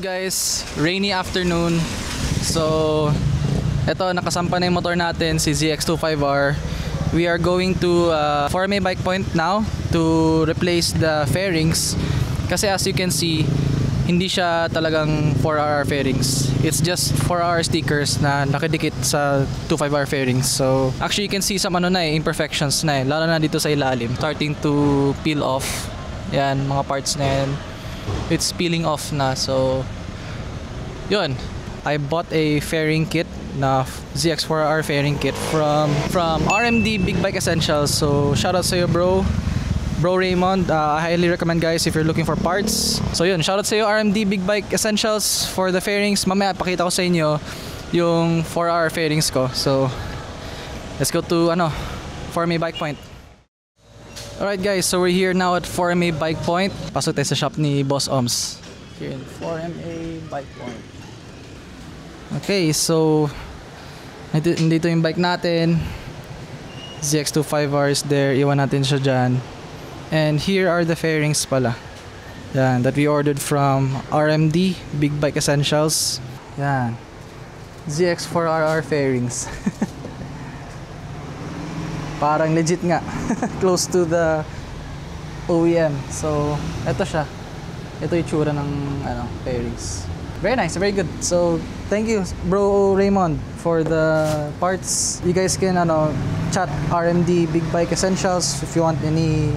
guys, rainy afternoon. So, eto nakasampa na yung motor natin, si ZX25R. We are going to Forme Bike Point now to replace the fairings. Kasi as you can see, hindi siya talagang 4R fairings. It's just 4R stickers na nakadikit sa 25R fairings. So, actually you can see some imperfections na lalo na dito sa ilalim. Starting to peel off. Yan, mga parts na yan. It's peeling off na. So, yun. I bought a fairing kit na ZX4R fairing kit from RMD Big Bike Essentials. So, shoutout sa'yo bro Raymond. I highly recommend guys if you're looking for parts. So yun, shoutout sa'yo RMD Big Bike Essentials for the fairings. Mamaya pakita ko sa inyo yung 4R fairings ko. So, let's go to Forme Bike Point. Alright guys, so we're here now at Forme Bike Point. Pasok tayo sa shop ni Boss Oms. Here in Forme Bike Point. Okay, so nandito yung bike natin. ZX25R is there. Iwan natin siya dyan. And here are the fairings pala. Yan, that we ordered from RMD Big Bike Essentials. Yan. ZX4RR fairings. Parang legit nga. Close to the OEM. So, eto siya. Ito yung tsura ng fairings. Very nice, very good. So, thank you bro Raymond for the parts. You guys can chat RMD Big Bike Essentials if you want any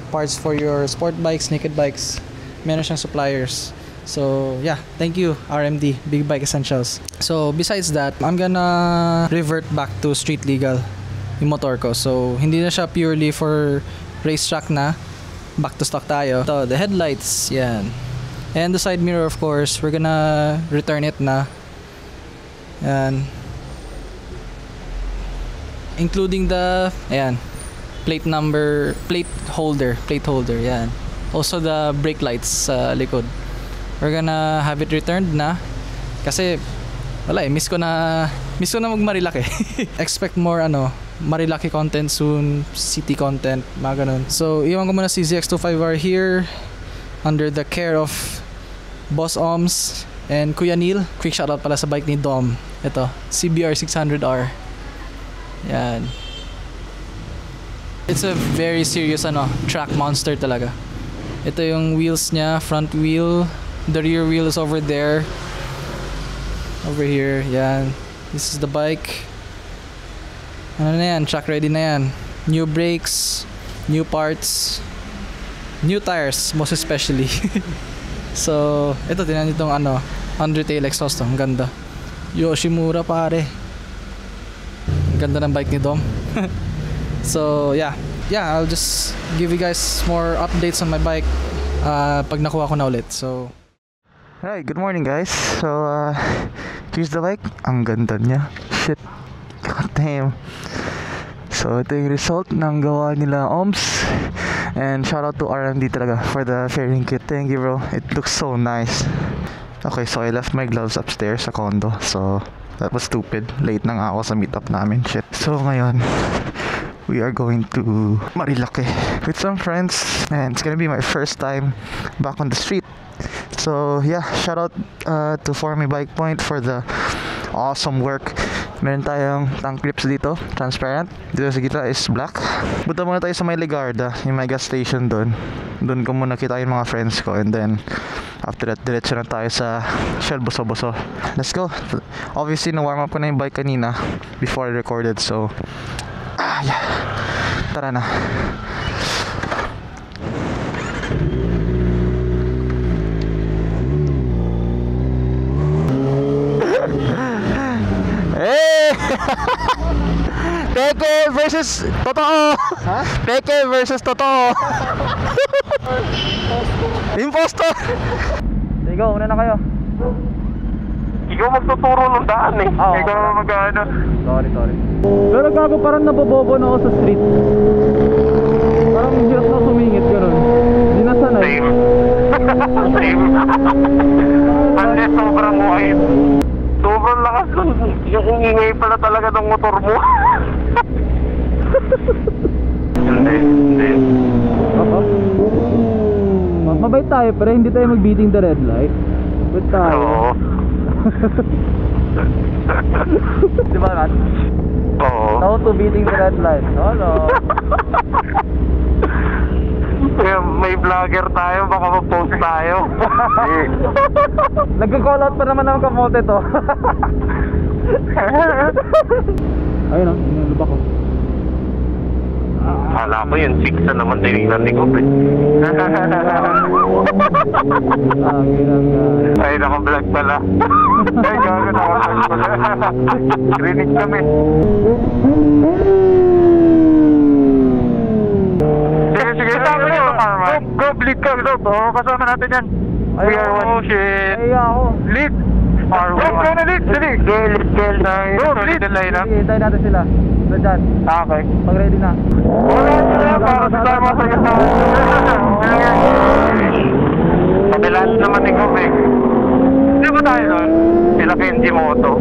parts for your sport bikes, naked bikes. Meron siyang suppliers. So, yeah, thank you RMD Big Bike Essentials. So, besides that, I'm gonna revert back to street legal yung motor ko. So, hindi na siya purely for racetrack na. Back to stock tayo. So, the headlights, yan. And the side mirror, of course, we're gonna return it na. Yan. Including the, ayan, plate holder, yan. Also the brake lights sa likod. We're gonna have it returned na. Kasi, wala miss ko na mag-Marilaki. Expect more Marilaki content soon, city content, mga ganun. So, iwan ko muna si ZX25R here under the care of Boss Oms and Kuya Neil. Quick shoutout pala sa bike ni Dom. Ito, CBR 600R. Yan. It's a very serious track monster talaga. Ito yung wheels niya, front wheel. The rear wheel is over there. Over here, yan. This is the bike. Ano na yan, track ready na yan. New brakes, new parts, new tires, most especially. So, ito, tinan itong undertail exhaust. Ang ganda. Yoshimura pare. Ang ganda ng bike ni Dom. So, yeah, I'll just give you guys more updates on my bike pag nakuha ko na ulit. So, alright, good morning guys. So, here's the bike. Ang ganda niya. Shit. God damn. So, ito yung result ng gawa nila Oms. And shout out to RMD talaga for the fairing kit. Thank you bro. It looks so nice. Okay, so I left my gloves upstairs sa condo. So, that was stupid. Late na nga ako sa meetup namin. Shit. So, ngayon, we are going to Marilaki with some friends. And it's gonna be my first time back on the street. So, yeah, shout out to Forme Bike Point for the awesome work. Meron tayong tank clips dito, transparent. Dito sa gitna is black. Punta muna tayo sa may Legarda, yung may gas station doon. Doon ko muna kita yung mga friends ko. And then, after that, diretso na tayo sa Shell Boso-Boso. Let's go. Obviously, na-warm up ko na yung bike kanina before I recorded. So, yeah. Tara na. Hey! Peke versus totoo. Ha? Peke versus totoo. Impostor. Sige, una na kayo. Ikaw magtuturo ng daan eh. Oh, ikaw mag-ano. Sorry. Pero gago parang nabobobo na ako sa street. Parang hirap na sumingit gano'n. Hindi na sanay. Same. Same. Unless sobrang wide. Sobrang lakas nun. Yung ingay pala talaga ng motor mo. Hindi. Mabait tayo pero hindi tayo mag-beating the red light. Good tayo. Oo. Di ba, Kat? Oo. No to beating the red light. Hello. Kaya may vlogger tayo, baka mag-post tayo. Nagko-call out pa naman ng kamote to. Ayun o, yung lubak ko. Kala ko yung 6 na naman tinignan ni Coop eh. Ay, naka-vlog pala. Ay, gago, naka-vlog pala. Rinig kami. Sige, sabi niyo, go, bleed ka, go. Oo, kasama natin yan. Oh, shit. Ay, ako. Lead. Go na, lead. Dali. Go, lead. Sige, tayo natin sila. Sila dyan. Okay. Pag ready na. Para sa tama sa ganda. Kabilaan naman ni Coop eh. Hindi ba tayo doon? Sila Kenji Moto.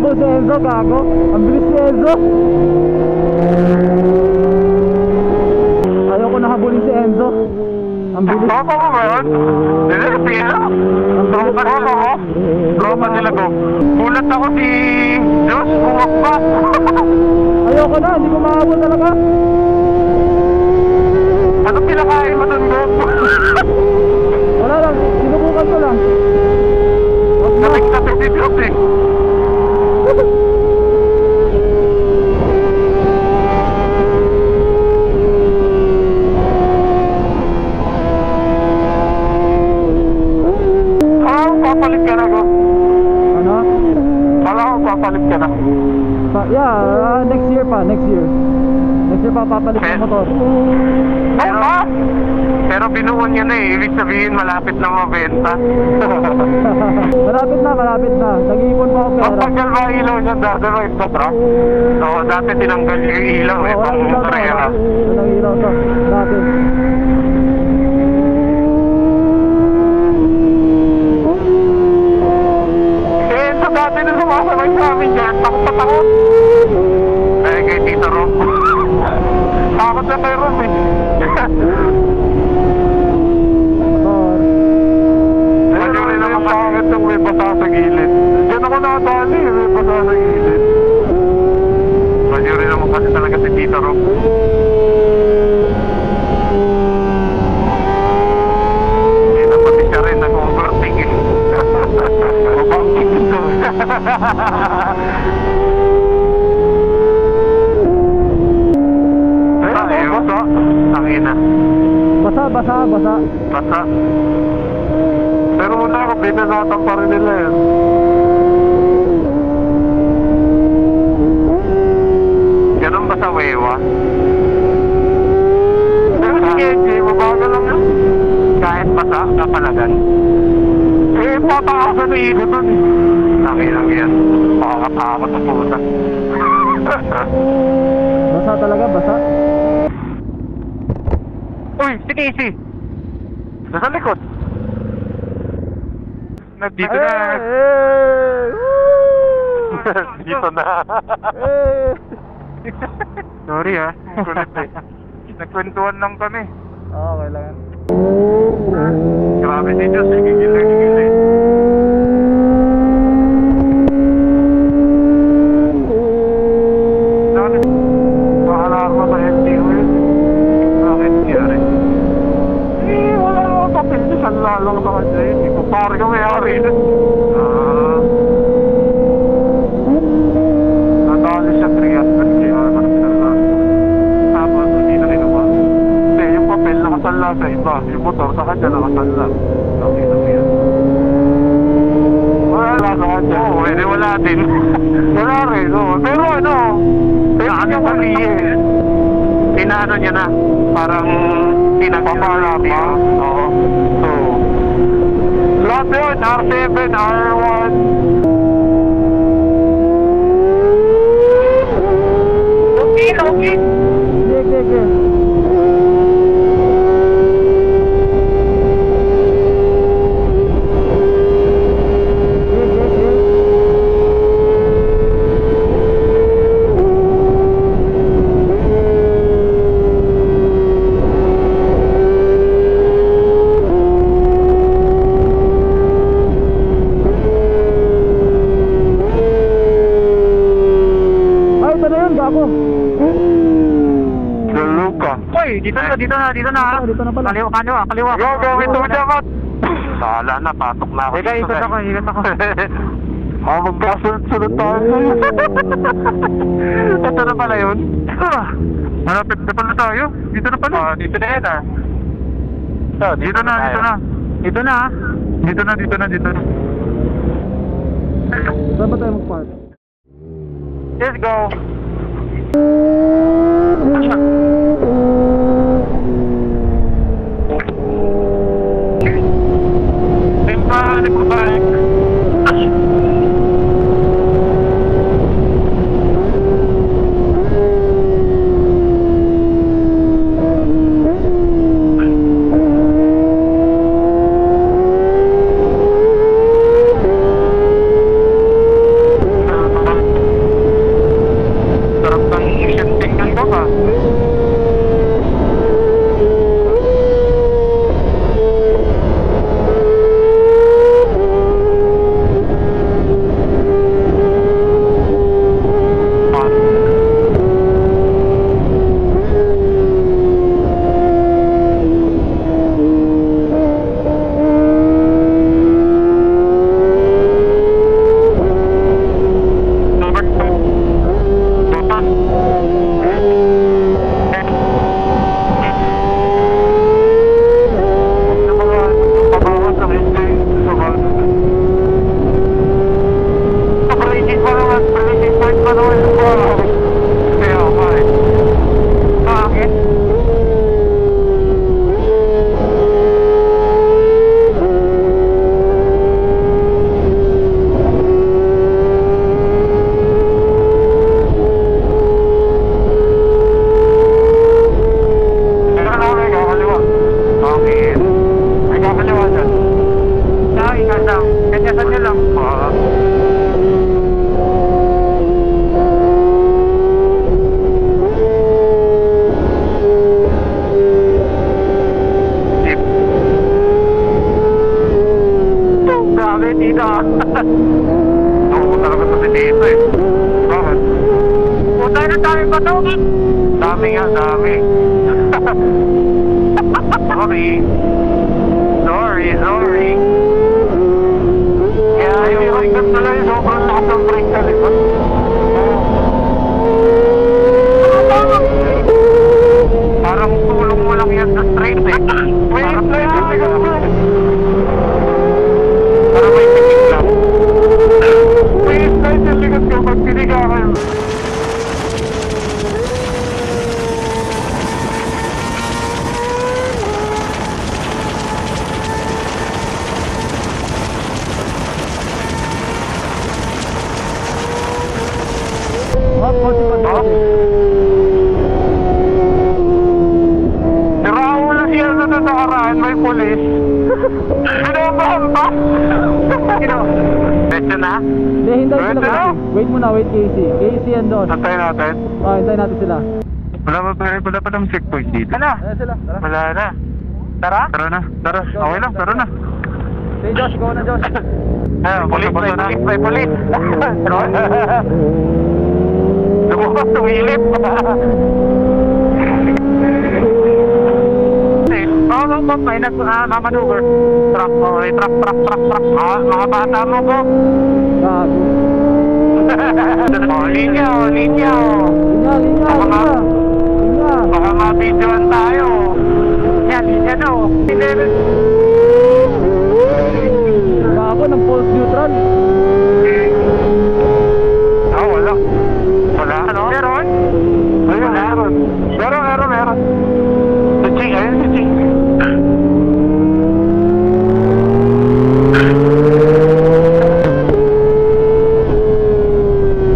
mahabol si Enzo, gago. Ang bilis ni Enzo. Ayoko na habulin si Enzo. Ang bilis. Tropa mo ba yun? Hindi, pira. Tropa nila ko. Tropa nila ko. Gulat ako si Diyos, bumakba. Ayoko na, hindi ko mahabol talaga. Ano pinakain mo dun, Bob? Wala lang, sinubukan ko lang. Kapit-kapit si Diyos eh. Papalit ka na ko. Ano? Kala ko papalit ka na. Yeah, next year pa, next year. Next year pa papalit ng motor. Pero binuon niya na eh. Ibig sabihin malapit na mabenta. Malapit na. Nag-iipon pa ako pera. Pagpagkal ba ilaw niya dati ba ito truck? Oo, dati tinanggal yung ilaw eh. Pang motorera. Ang ilaw to, dati. Dati na sumasabay sa amin dyan, takot. Eh, kay Tito Rob. Takot na kay Rob eh. Motor. Medyo rin naman pangit yung may basa sa gilid. Diyan ako nakatali, may basa sa gilid. Medyo rin naman kasi talaga si Tito Rob. Hindi na pati siya rin nag-overthink eh. Mabangking ito. Ay, basa. Tangina. Basa. Pero una ako, binanatan pa rin nila yan. Ganun ba sa wewa? Pero si KJ, mabagal lang yun. Kahit basa, kapalagan. Eh, patakasan na ikot dun eh. Tangina yan. Makakatakot sa puta. Basa talaga, basa. Uy, si Casey! Nasa likod! Nandito na! Dito na! Sorry ah, kulit eh. Nagkwentuhan lang kami. Okay lang yan. Grabe si Diyos, gigil. Mahalarma sa FTO yun. Bakit nangyari? Eh, wala akong papel niya. Saan lalong naman siya yun? Hindi ko pare ka may-ari na. Nadali siya 300 kaya naman pinarlaan. Tapos hindi na kinuha. Hindi, yung papel nakasanla sa iba. Yung motor sa kanya nakasanla. Okay lang yan. Wala naman siya. Oo, hindi wala din. Wala rin, oo. Pero ano, Tinano niya na. Parang pinagpapalap niya. Oo. So, lahat yun, R7, R1. Okay. Okay. Dito na. Dito na pala. Kaliwa. Go, ito dapat. Sala na, patok na ako. Ikot ako. Magkasunod tayo. Ito na pala yun. Malapit na pala tayo. Dito na pala. Dito na yan ah. Dito na. Saan ba tayo mag-park? Let's go. Balik. Tinyasan nyo lang. Jeep. Grabe dito. Oo talaga ito dito eh. Bakit? Puta na dami pa ito. Dami nga, dami. Sorry. Kaya yung hanggang tuloy, sobrang lakas ng brake sa likod. Parang tulong mo lang yan sa straight eh. Parang may tikim lang. May slide yung likod ko pag tinigakan. Siraw na siya na nakaraan, may polis. Binabahan ba? Pwede na? Hindi, hintay sila. Pwede na? Wait muna, wait Casey. Casey and Don. Antay natin. Hintay natin sila. Wala pa ng checkpoint dito. Ayan sila, tara. Wala na. Tara? Tara na. Okay lang, tara na. Hey Josh, go na Josh. Polis. Lumabas, tumilip. May nagmamaneuver. Truck. Mga bata mo po. Linya. Linya. Baka mabidyoan tayo. Linya no. Ako ng false neutral. Wala. Ano? Meron? Meron. Si Ching, ayun si Ching.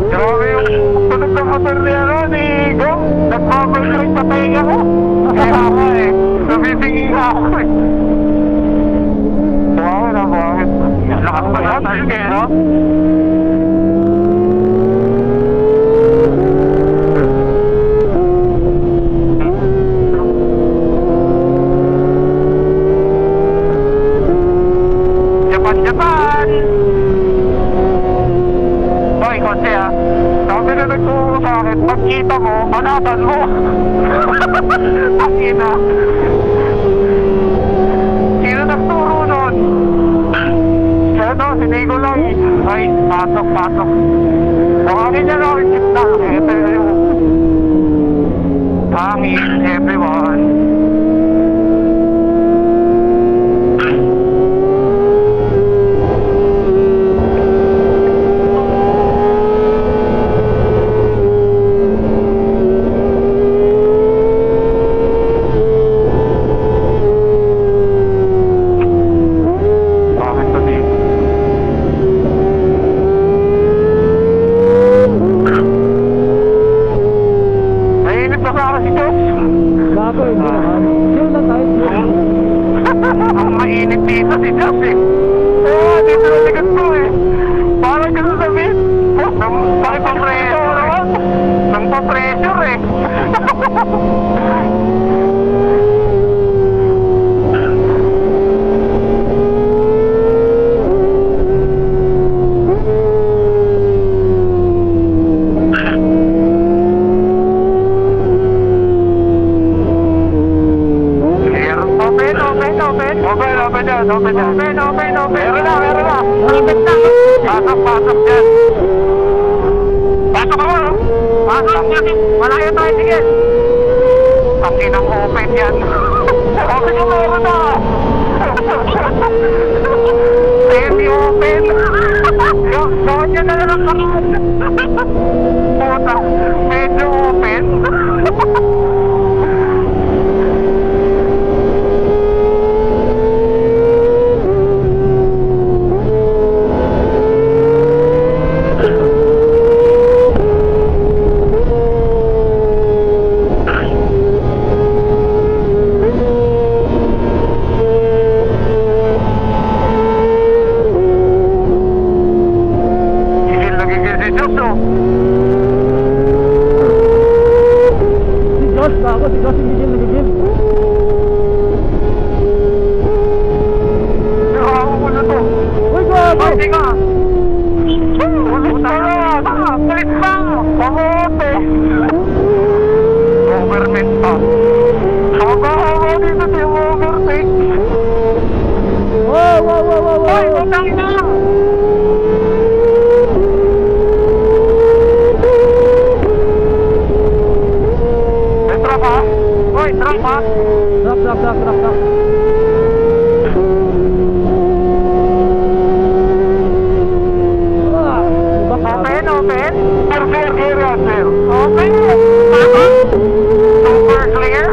Grabe yung tunog ng motor niya ni Gong. Nagpapag-ring patay ako. Kaya ako eh. Nabibingin ako eh. Bakit? Lakas pa natin kaya no? Japan! Hoy, kotse ah. Sabi na nagturo sa akin, pagkita mo, manatan mo. Pagkita. Sino nagturo nun? Ano, sinigo lang eh. Ay, pasok. Bukakin niya lang yung chip na. Ito yung hangin, everyone. Ang mainit dito si Jobs eh. Dito na ligat ko eh. Parang kasi sabihin, nang pa-pressure eh. Open dyan. Meron na. Pasok dyan. Pasok ako. Malayo tayo, sige. Ang inang open yan. Open yung meron na. Steady open. Gawin niya na lang kami. Puta, medyo open. Uy, utang na! May truck ha? Uy, truck ha? Drop. Open, open. Clear, clear. Open. Super clear.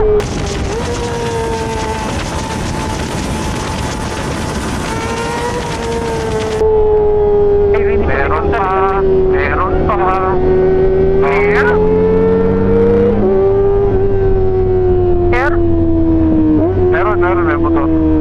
Meron pa. Clear. Clear. Meron, may motor.